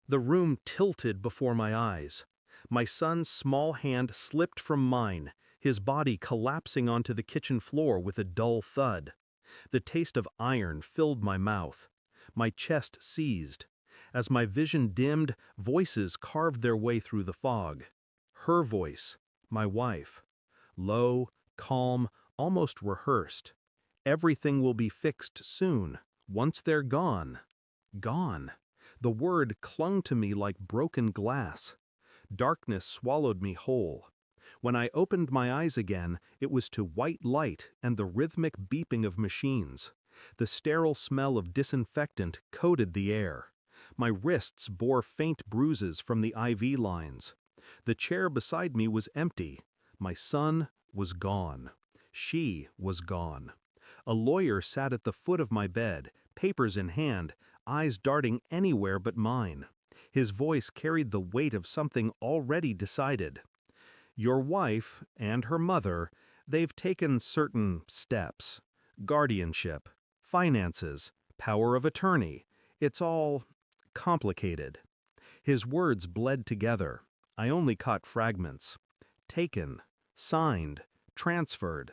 The room tilted before my eyes. My son's small hand slipped from mine, his body collapsing onto the kitchen floor with a dull thud. The taste of iron filled my mouth. My chest seized. As my vision dimmed, voices carved their way through the fog. Her voice, my wife. Low, calm, almost rehearsed. Everything will be fixed soon, once they're gone. Gone. The word clung to me like broken glass. Darkness swallowed me whole. When I opened my eyes again, it was to white light and the rhythmic beeping of machines. The sterile smell of disinfectant coated the air. My wrists bore faint bruises from the IV lines. The chair beside me was empty. My son was gone. She was gone. A lawyer sat at the foot of my bed, papers in hand, eyes darting anywhere but mine. His voice carried the weight of something already decided. Your wife and her mother, they've taken certain steps. Guardianship, finances, power of attorney. It's all complicated. His words bled together. I only caught fragments. Taken, signed, transferred.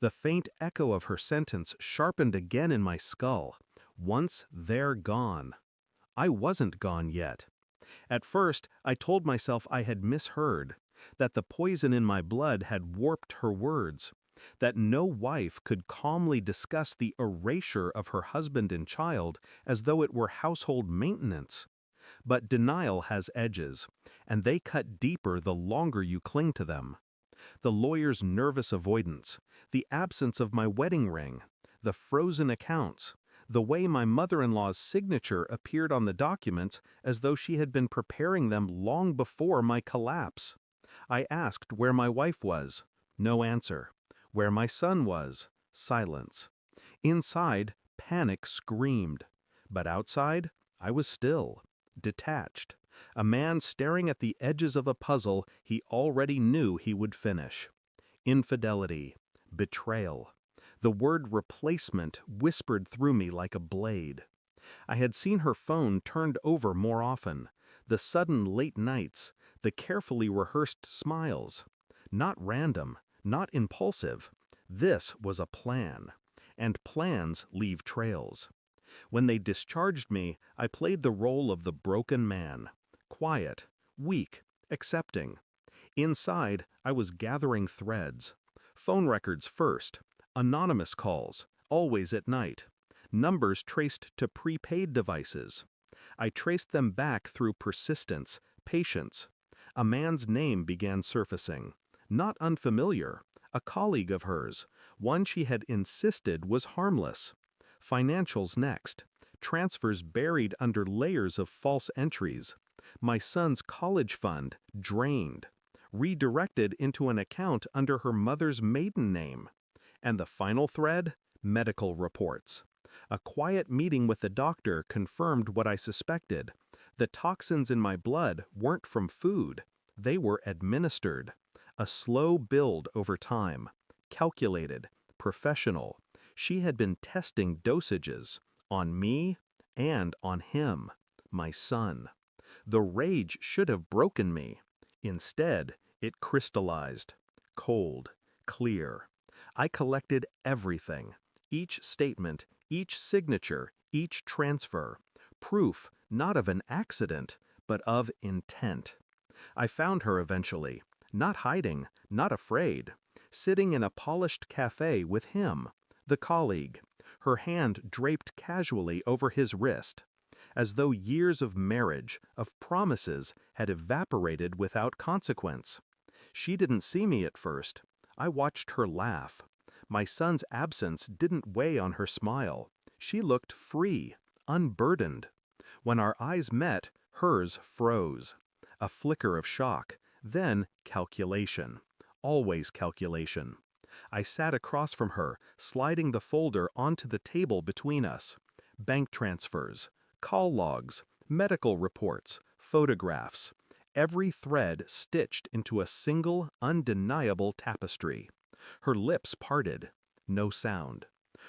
The faint echo of her sentence sharpened again in my skull. Once they're gone. I wasn't gone yet. At first, I told myself I had misheard, that the poison in my blood had warped her words, that no wife could calmly discuss the erasure of her husband and child as though it were household maintenance. But denial has edges, and they cut deeper the longer you cling to them. The lawyer's nervous avoidance, the absence of my wedding ring, the frozen accounts, the way my mother-in-law's signature appeared on the documents as though she had been preparing them long before my collapse. I asked where my wife was. No answer. Where my son was. Silence. Inside, panic screamed. But outside, I was still, detached. A man staring at the edges of a puzzle he already knew he would finish. Infidelity. Betrayal. The word replacement whispered through me like a blade. I had seen her phone turned over more often, the sudden late nights, the carefully rehearsed smiles. Not random, not impulsive. This was a plan. And plans leave trails. When they discharged me, I played the role of the broken man. Quiet, weak, accepting. Inside, I was gathering threads. Phone records first. Anonymous calls, always at night. Numbers traced to prepaid devices. I traced them back through persistence, patience. A man's name began surfacing. Not unfamiliar. A colleague of hers. One she had insisted was harmless. Financials next. Transfers buried under layers of false entries. My son's college fund drained. Redirected into an account under her mother's maiden name. And the final thread? Medical reports. A quiet meeting with the doctor confirmed what I suspected. The toxins in my blood weren't from food. They were administered. A slow build over time. Calculated. Professional. She had been testing dosages. On me and on him. My son. The rage should have broken me. Instead, it crystallized. Cold. Clear. I collected everything. Each statement, each signature, each transfer. Proof not of an accident, but of intent. I found her eventually. Not hiding, not afraid. Sitting in a polished cafe with him, the colleague. Her hand draped casually over his wrist. As though years of marriage, of promises, had evaporated without consequence. She didn't see me at first. I watched her laugh. My son's absence didn't weigh on her smile. She looked free, unburdened. When our eyes met, hers froze. A flicker of shock, then calculation. Always calculation. I sat across from her, sliding the folder onto the table between us. Bank transfers, call logs, medical reports, photographs. Every thread stitched into a single, undeniable tapestry. Her lips parted. No sound.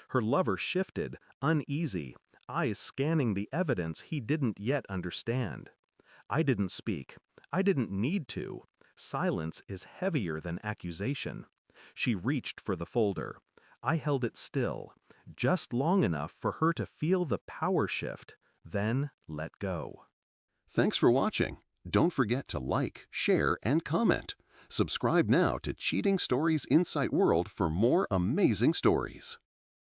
Her lover shifted, uneasy, eyes scanning the evidence he didn't yet understand. I didn't speak. I didn't need to. Silence is heavier than accusation. She reached for the folder. I held it still, just long enough for her to feel the power shift, then let go. Thanks for watching. Don't forget to like, share, and comment. Subscribe now to Cheating Stories Insight World for more amazing stories.